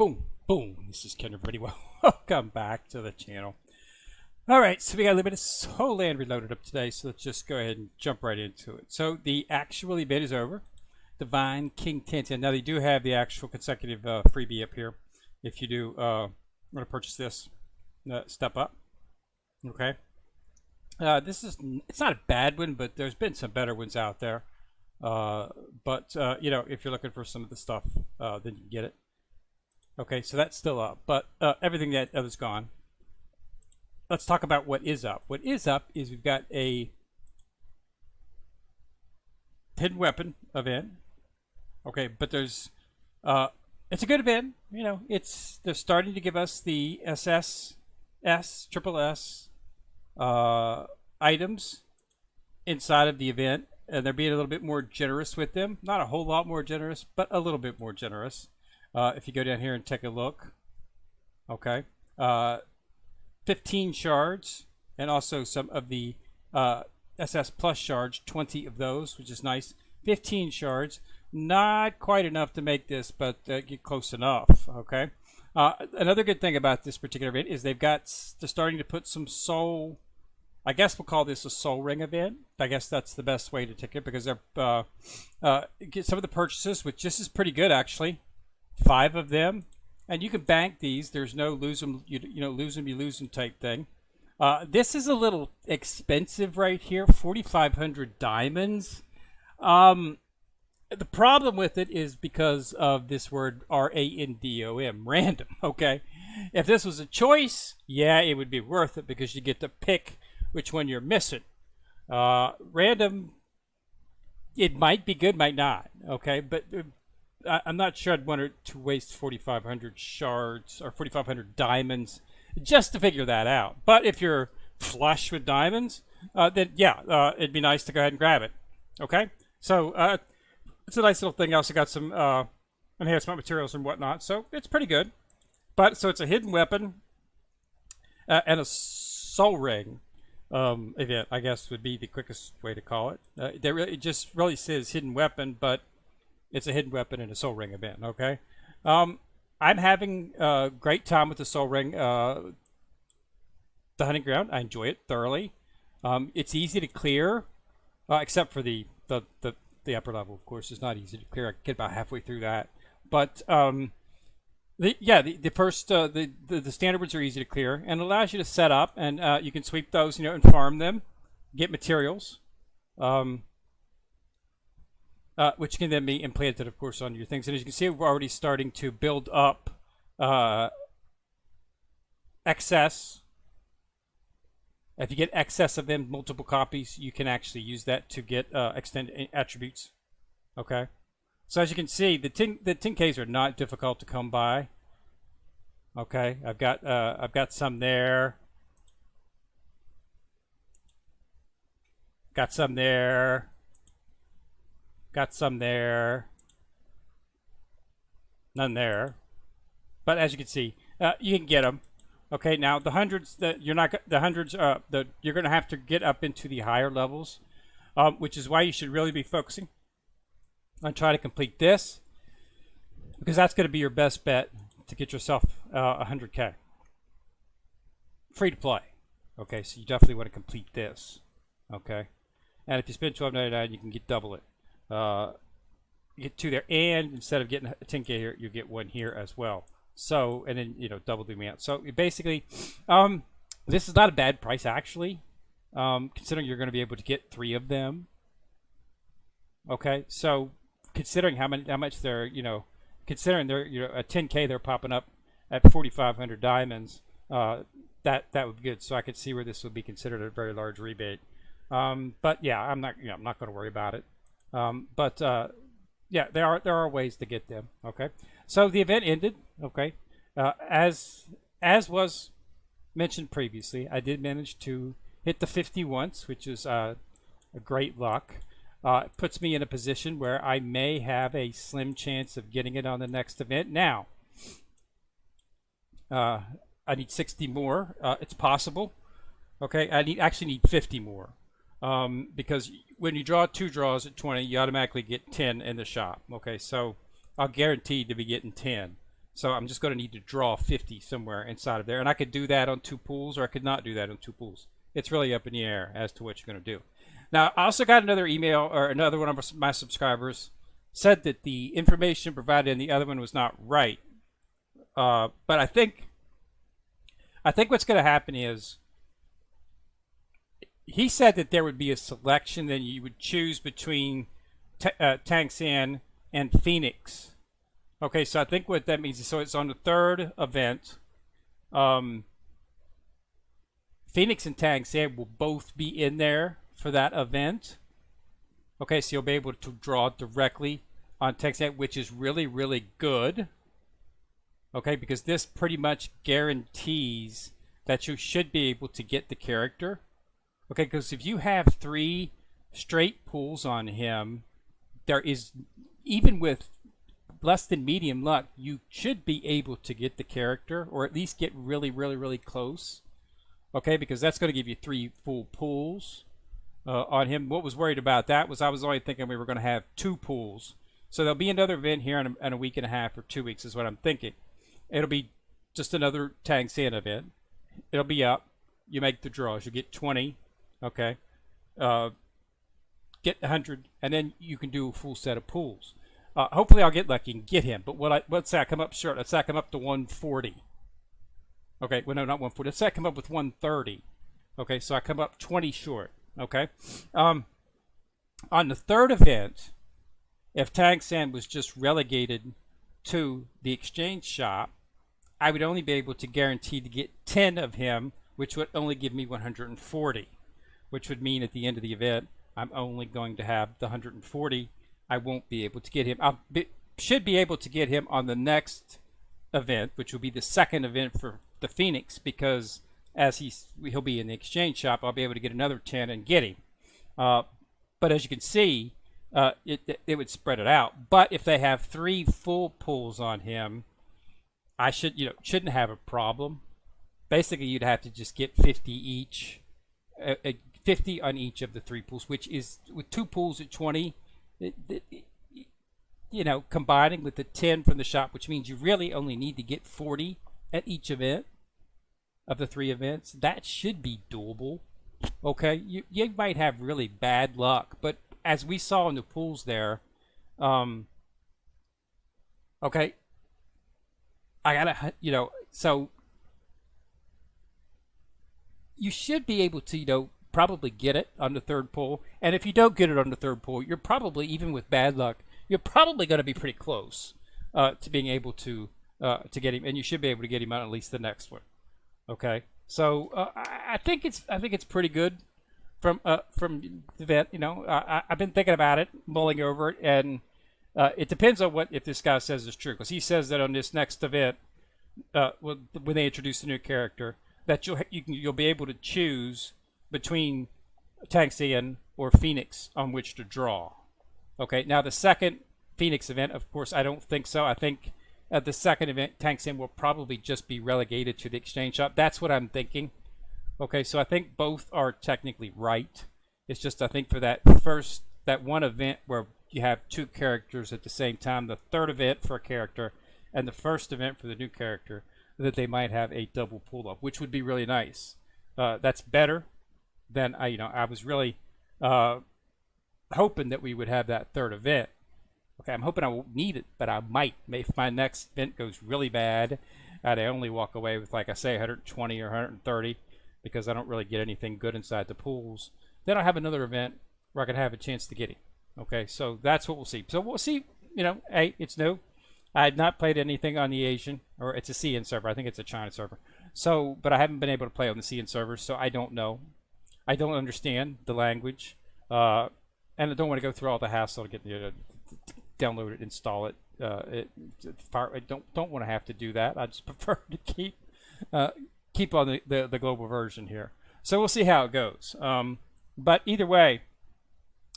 Boom, boom. This is Ken, everybody. Welcome back to the channel. All right, so we got a little bit of Soul Land reloaded up today, so let's just go ahead and jump right into it. So the actual event is over. Divine King 1010. Now they do have the actual consecutive freebie up here. If you do want to purchase this, step up. Okay. It's not a bad one, but there's been some better ones out there. You know, if you're looking for some of the stuff, then you can get it. Okay, so that's still up, but everything that is gone. Let's talk about what is up. What is up is we've got a hidden weapon event. Okay, but there's it's a good event. You know, they're starting to give us the triple S items inside of the event, and they're being a little bit more generous with them. Not a whole lot more generous, but a little bit more generous. If you go down here and take a look, okay, 15 shards, and also some of the SS Plus shards, 20 of those, which is nice. 15 shards, not quite enough to make this, but get close enough. Okay. Another good thing about this particular event is they're starting to put some soul. I guess we'll call this a soul ring event. I guess that's the best way to take it, because they're get some of the purchases, which this is pretty good actually. 5 of them, and you can bank these. There's no lose them, you lose them type thing. This is a little expensive right here, 4,500 diamonds. The problem with it is because of this word random, random. Okay, if this was a choice, yeah, it would be worth it because you get to pick which one you're missing. Random, it might be good, might not. Okay, but I'm not sure I'd want to waste 4,500 shards or 4,500 diamonds just to figure that out. But if you're flush with diamonds, then yeah, it'd be nice to go ahead and grab it. Okay, so it's a nice little thing. I also got some enhancement materials and whatnot, so it's pretty good. But so it's a hidden weapon and a soul ring event, I guess would be the quickest way to call it. It just really says hidden weapon, but it's a hidden weapon and a soul ring event. Okay, I'm having a great time with the soul ring. The hunting ground, I enjoy it thoroughly. It's easy to clear, except for the upper level. Of course, it's not easy to clear. I get about halfway through that, but the standard ones are easy to clear, and allows you to set up, and you can sweep those, and farm them, get materials. Which can then be implanted, of course, on your things. And as you can see, we're already starting to build up excess. If you get excess of them, multiple copies, you can actually use that to get extended attributes. Okay. So as you can see, the 10Ks are not difficult to come by. Okay, I've got some there. Got some there. Got some there. None there. But as you can see, you can get them. Okay, now the hundreds that you're not the hundreds you're going to have to get up into the higher levels, which is why you should really be focusing on trying to complete this, because that's going to be your best bet to get yourself 100K free to play. Okay, so you definitely want to complete this. Okay, and if you spend $12.99, you can double it. You get 2 there, and instead of getting a 10K here, you get 1 here as well. So, and then double the amount. So basically, this is not a bad price actually, considering you're going to be able to get 3 of them. Okay, so considering how much they're considering they're a 10K, they're popping up at 4,500 diamonds. That would be good. So I could see where this would be considered a very large rebate. But yeah, I'm not going to worry about it. Yeah, there are ways to get them. Okay, so the event ended. Okay, as was mentioned previously, I did manage to hit the 50 once, which is a great luck. It puts me in a position where I may have a slim chance of getting it on the next event. Now, I need 60 more. It's possible. Okay, I actually need 50 more. Because when you draw 2 draws at 20, you automatically get 10 in the shop. Okay, so I'll guarantee to be getting 10. So I'm just going to need to draw 50 somewhere inside of there. And I could do that on 2 pools, or I could not do that on 2 pools. It's really up in the air as to what you're going to do. Now, I also got another email, or another one of my subscribers said that the information provided in the other one was not right. But I think what's going to happen is, he said that there would be a selection, then you would choose between Tang San and Phoenix. Okay, so I think what that means is, so it's on the 3rd event. Phoenix and Tang San will both be in there for that event. Okay, so you'll be able to draw directly on Tang San, which is really, really good. Okay, because this pretty much guarantees that you should be able to get the character. Okay, because if you have 3 straight pulls on him, there is, even with less than medium luck, you should be able to get the character, or at least get really, really, really close. Okay, because that's going to give you 3 full pulls on him. What was worried about that was I was only thinking we were going to have 2 pulls. So there'll be another event here in a week and a half or 2 weeks is what I'm thinking. It'll be just another Tang San event. It'll be up. You make the draws. You get 20. Okay. Get 100, and then you can do a full set of pulls. Hopefully I'll get lucky and get him. But let's say I come up short. Let's say I come up to 140. Okay, well, no, not 140. Let's say I come up with 130. Okay, so I come up 20 short. Okay. On the 3rd event, if Tang San was just relegated to the exchange shop, I would only be able to guarantee to get 10 of him, which would only give me 140, which would mean at the end of the event, I'm only going to have the 140. I won't be able to get him. Should be able to get him on the next event, which will be the 2nd event for the Phoenix, because as he'll be in the exchange shop, I'll be able to get another 10 and get him. But as you can see, it would spread it out. But if they have 3 full pulls on him, I shouldn't have a problem. Basically, you'd have to just get 50 each, 50 on each of the 3 pulls, which is with 2 pulls at 20. Combining with the 10 from the shop, which means you really only need to get 40 at each event of the 3 events. That should be doable. Okay, you might have really bad luck, but as we saw in the pools there, okay, I gotta, so you should be able to, probably get it on the 3rd pull. And if you don't get it on the 3rd pull, you're probably, even with bad luck, you're probably going to be pretty close to being able to get him, and you should be able to get him on at least the next one. Okay, so I think it's pretty good from the event. I've been thinking about it, mulling over it, and it depends on if this guy says is true, because he says that on this next event, when they introduce a new character, that you'll be able to choose between Tang San or Phoenix on which to draw. Okay, now the 2nd Phoenix event, of course, I don't think so. I think at the 2nd event, Tang San will probably just be relegated to the exchange shop. That's what I'm thinking. Okay, so I think both are technically right. It's just I think for that one event where you have 2 characters at the same time, the 3rd event for a character and the 1st event for the new character, that they might have a double pull-up, which would be really nice. That's better than I was really hoping that we would have that 3rd event. Okay, I'm hoping I won't need it, but I might. If my next event goes really bad, I'd only walk away with, like I say, 120 or 130, because I don't really get anything good inside the pools. Then I'll have another event where I could have a chance to get him. Okay, so that's what we'll see. So we'll see, hey, it's new. I had not played anything on the Asian, or it's a CN server. I think it's a China server. So, but I haven't been able to play on the CN servers, so I don't know. I don't understand the language, and I don't want to go through all the hassle to get download it, install it. I don't want to have to do that. I just prefer to keep on the global version here. So we'll see how it goes. But either way,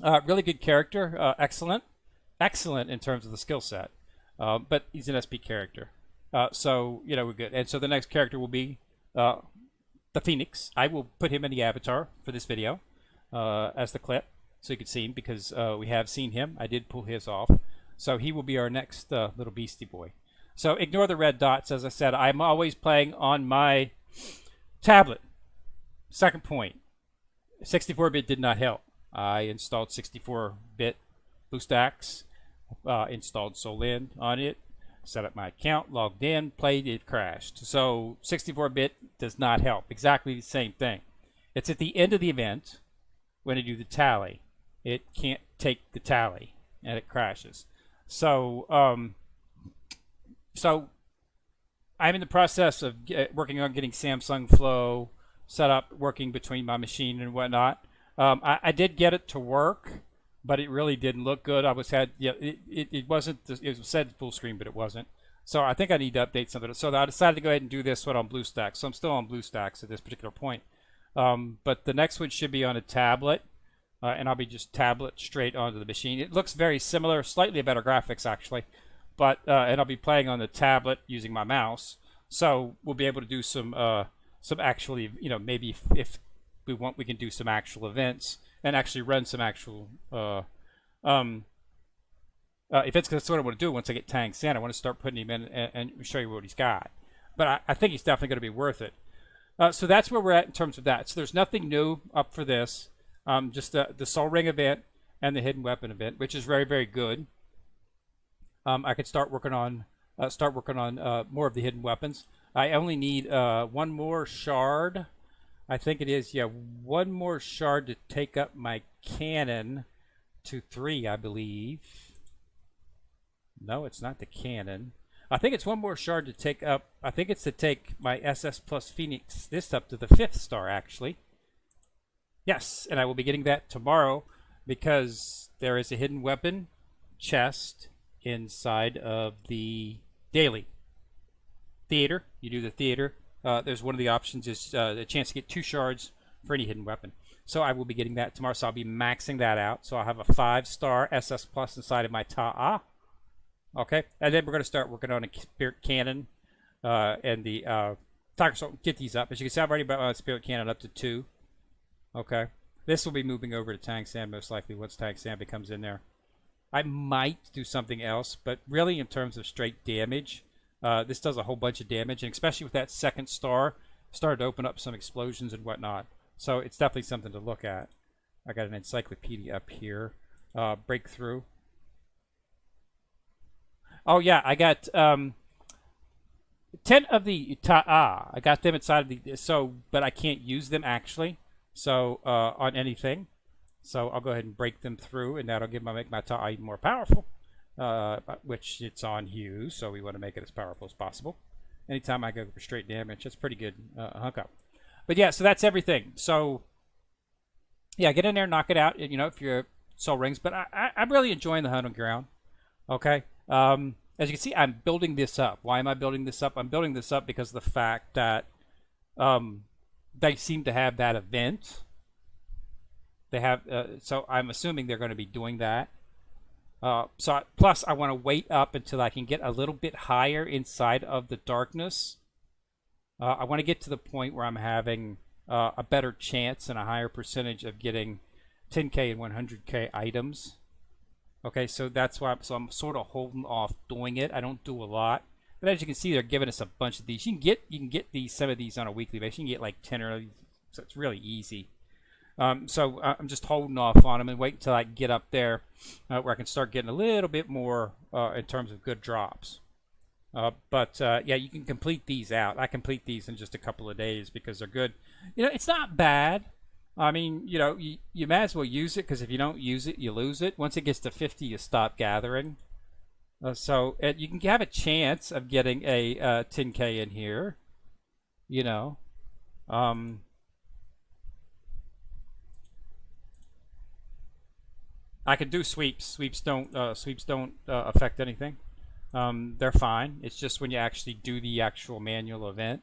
really good character, excellent in terms of the skill set. But he's an SP character, so we're good. And so the next character will be the Phoenix. I will put him in the avatar for this video as the clip, so you can see him, because we have seen him. I did pull his off, so he will be our next little beastie boy. So ignore the red dots. As I said, I'm always playing on my tablet. Second point, 64-bit did not help. I installed 64-bit BlueStacks, installed Solin on it, set up my account, logged in, played, it crashed. So 64-bit does not help. Exactly the same thing. It's at the end of the event when I do the tally. It can't take the tally and it crashes. So I'm in the process of working on getting Samsung Flow set up, working between my machine and whatnot. I did get it to work, but it really didn't look good. It wasn't. It said full screen, but it wasn't. So I think I need to update something. So I decided to go ahead and do this one on BlueStacks. So I'm still on BlueStacks at this particular point. But the next one should be on a tablet, and I'll be just tablet straight onto the machine. It looks very similar, slightly better graphics actually, but and I'll be playing on the tablet using my mouse. So we'll be able to do some actually, maybe if we want, we can do some actual events and actually run some actual events. That's what I want to do once I get Tang San. I want to start putting him in and show you what he's got. But I think he's definitely going to be worth it. So that's where we're at in terms of that. So there's nothing new up for this. Just the Soul Ring event and the Hidden Weapon event, which is very, very good. I could start working on more of the hidden weapons. I only need one more shard. I think it is, yeah, one more shard to take up my cannon to 3, I believe. No, it's not the cannon. I think it's one more shard to take up. I think it's to take my SS plus Phoenix this up to the 5th star, actually. Yes, and I will be getting that tomorrow because there is a hidden weapon chest inside of the daily theater. You do the theater. There's one of the options is a chance to get 2 shards for any hidden weapon. So I will be getting that tomorrow. So I'll be maxing that out. So I'll have a 5-star SS plus inside of my Ta'a. Okay, and then we're going to start working on a Spirit Cannon and the Tiger Soul. Get these up. As you can see, I've already brought my Spirit Cannon up to 2. Okay, this will be moving over to Tang San most likely once Tang San becomes in there. I might do something else, but really in terms of straight damage, this does a whole bunch of damage, and especially with that 2nd star, started to open up some explosions and whatnot. So it's definitely something to look at. I got an encyclopedia up here. Breakthrough. Oh yeah, I got 10 of the Ta'a. I got them inside of the but I can't use them actually. So on anything. So I'll go ahead and break them through, and that'll make my Ta'a even more powerful. Which it's on Hue, so we want to make it as powerful as possible. Anytime I go for straight damage, that's pretty good hunk up. But yeah, so that's everything. So yeah, get in there, knock it out. If you're Soul Rings, but I'm really enjoying the hunt on ground. Okay. As you can see, I'm building this up. Why am I building this up? I'm building this up because of the fact that they seem to have that event. They have, so I'm assuming they're going to be doing that. Plus, I want to wait up until I can get a little bit higher inside of the darkness. I want to get to the point where I'm having a better chance and a higher percentage of getting 10K and 100K items. Okay, so that's why I'm sort of holding off doing it. I don't do a lot, but as you can see, they're giving us a bunch of these. You can get some of these on a weekly basis. You can get like 10 or so it's really easy. So I'm just holding off on them and wait until I get up there where I can start getting a little bit more in terms of good drops. Yeah, you can complete these out. I complete these in just a couple of days because they're good. It's not bad. I mean, you might as well use it because if you don't use it, you lose it. Once it gets to 50, you stop gathering. So you can have a chance of getting a 10K in here. I can do sweeps. Sweeps don't affect anything. They're fine. It's just when you actually do the actual manual event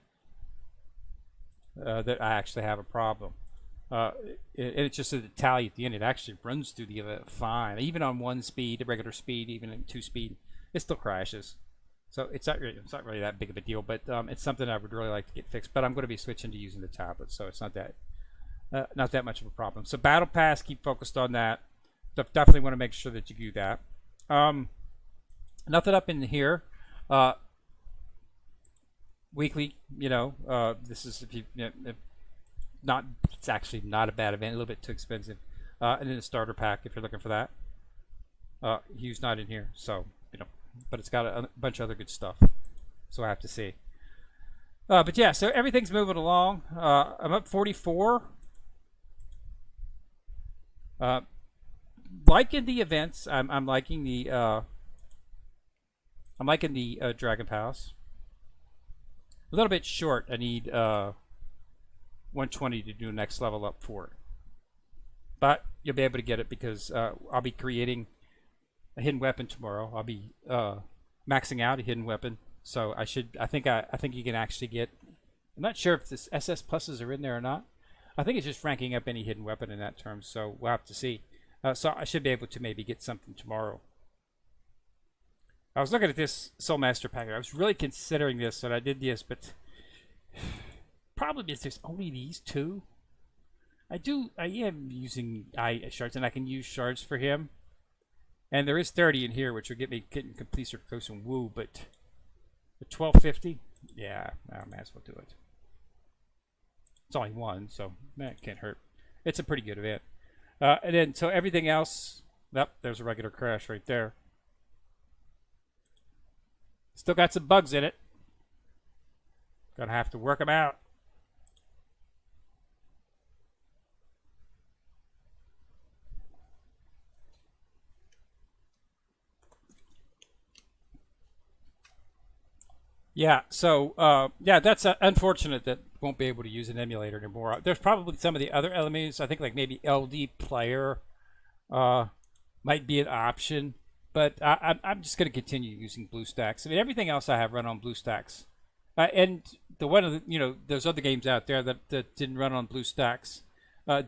that I actually have a problem. It's just a tally at the end. It actually runs through the event fine. Even on 1 speed, regular speed, even in 2 speed, it still crashes. So it's not really that big of a deal, but it's something I would really like to get fixed. But I'm going to be switching to using the tablet, so it's not that much of a problem. So Battle Pass, keep focused on that. Definitely want to make sure that you do that. Nothing up in here. weekly. This is if you, if not, it's actually not a bad event. A little bit too expensive. And then a starter pack if you're looking for that. Hugh's not in here, so but it's got a bunch of other good stuff. So I have to see. But yeah, so everything's moving along. I'm up 44. Liking the events. I'm liking the Dragon Palace. A little bit short. I need 120 to do next level up for it. But you'll be able to get it because I'll be creating a hidden weapon tomorrow. I'll be maxing out a hidden weapon. So I think you can actually get. I'm not sure if this SS pluses are in there or not. I think it's just ranking up any hidden weapon in that term. So we'll have to see. So I should be able to maybe get something tomorrow. I was looking at this Soul Master packet. I was really considering this when I did this, but problem is there's only these two. I am using shards, and I can use shards for him. And there is 30 in here, which will get me getting complete Circos and Woo, but the 1250, yeah, I might as well do it. It's only one, so it can't hurt. It's a pretty good event. And then, so everything else, yep, there's a regular crash right there. Still got some bugs in it. Gonna have to work them out. Yeah, so yeah, that's unfortunate that won't be able to use an emulator anymore. There's probably some of the other elements. I think like maybe LD player might be an option, but I'm just going to continue using BlueStacks. I mean, everything else I have run on BlueStacks, and the one of the those other games out there that didn't run on BlueStacks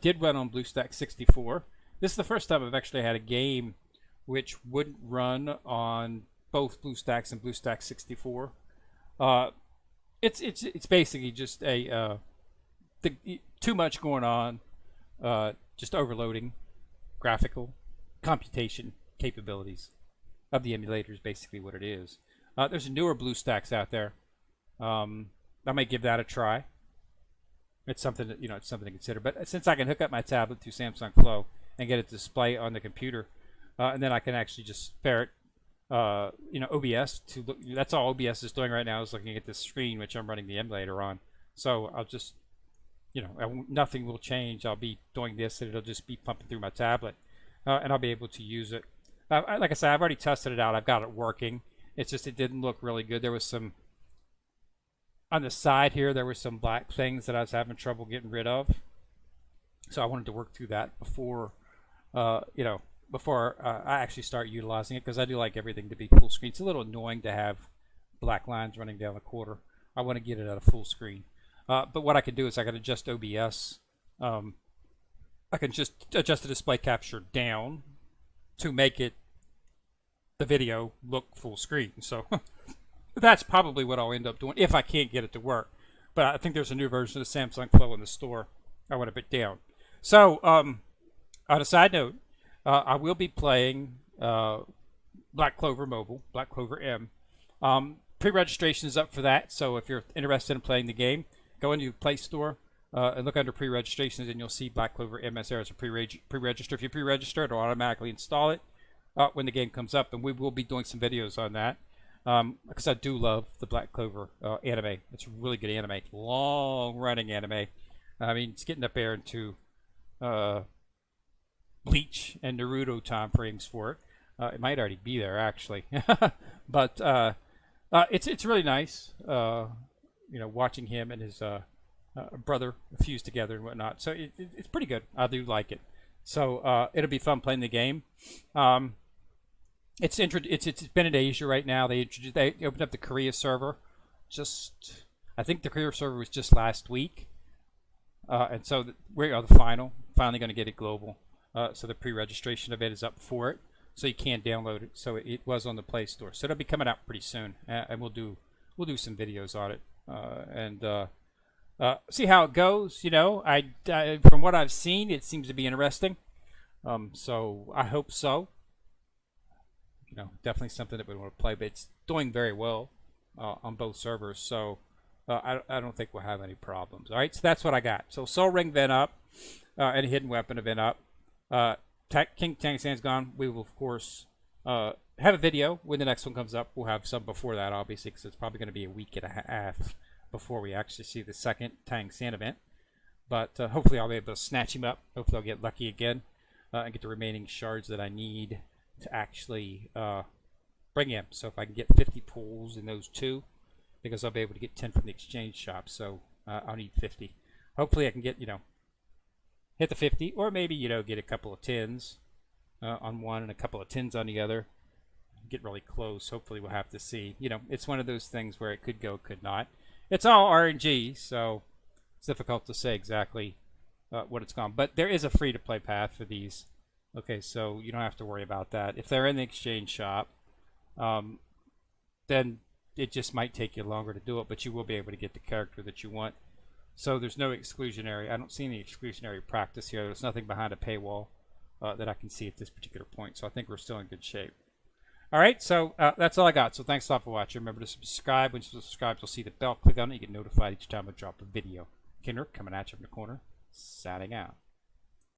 did run on BlueStacks 64. This is the first time I've actually had a game which wouldn't run on both BlueStacks and BlueStacks 64. It's basically just a too much going on, just overloading graphical computation capabilities of the emulator is basically what it is. There's newer BlueStacks out there. I might give that a try. It's something that it's something to consider. But since I can hook up my tablet to Samsung Flow and get it to display on the computer, and then I can actually just ferret OBS to look. That's all OBS is doing right now is looking at this screen, which I'm running the emulator on. So I'll just, nothing will change. I'll be doing this, and it'll just be pumping through my tablet, and I'll be able to use it. Like I said, I've already tested it out. I've got it working. It's just it didn't look really good. There was some on the side here. There were some black things that I was having trouble getting rid of. So I wanted to work through that before, before I actually start utilizing it, because I do like everything to be full screen. It's a little annoying to have black lines running down the quarter. I want to get it at a full screen. But what I can do is I can adjust OBS. I can just adjust the display capture down to make it the video look full screen. So that's probably what I'll end up doing if I can't get it to work. But I think there's a new version of the Samsung Flow in the store. I want to put down. So on a side note, I will be playing Black Clover Mobile, Black Clover M. Pre-registration is up for that, so if you're interested in playing the game, go into the Play Store and look under pre-registrations, and you'll see Black Clover M as there as a pre-register. If you pre-register, it'll automatically install it when the game comes up, and we will be doing some videos on that, because I do love the Black Clover anime. It's a really good anime, long-running anime. I mean, it's getting up there into Bleach and Naruto time frames for it. It might already be there actually, but it's really nice. Watching him and his brother fuse together and whatnot. So it's pretty good. I do like it. So it'll be fun playing the game. It's been in Asia right now. They opened up the Korea server. I think the Korea server was just last week, and so we are finally going to get it global. So the pre-registration of it is up for it, so you can download it. So it was on the Play Store, so it'll be coming out pretty soon, and we'll do some videos on it and see how it goes. From what I've seen, it seems to be interesting. So I hope so. Definitely something that we want to play, but it's doing very well on both servers. So I don't think we'll have any problems. All right, so that's what I got. So Soul Ring event up, and a Hidden Weapon event up. King Tang Sand's gone. We will, of course, have a video when the next one comes up. We'll have some before that, obviously, because it's probably going to be a week and a half before we actually see the second Tang Sand event. But hopefully I'll be able to snatch him up. Hopefully I'll get lucky again and get the remaining shards that I need to actually bring him. So if I can get 50 pulls in those two, because I'll be able to get 10 from the exchange shop, so I'll need 50. Hopefully I can get, hit the 50, or maybe, get a couple of 10s on one and a couple of 10s on the other. Get really close. Hopefully we'll have to see. It's one of those things where it could go, could not. It's all RNG, so it's difficult to say exactly what it's gone. But there is a free-to-play path for these. Okay, so you don't have to worry about that. If they're in the exchange shop, then it just might take you longer to do it, but you will be able to get the character that you want. So there's no exclusionary. I don't see any exclusionary practice here. There's nothing behind a paywall that I can see at this particular point. So I think we're still in good shape. All right, so that's all I got. So thanks a lot for watching. Remember to subscribe. When you subscribe, you'll see the bell. Click on it. You get notified each time I drop a video. Kendrick coming at you from the corner, signing out.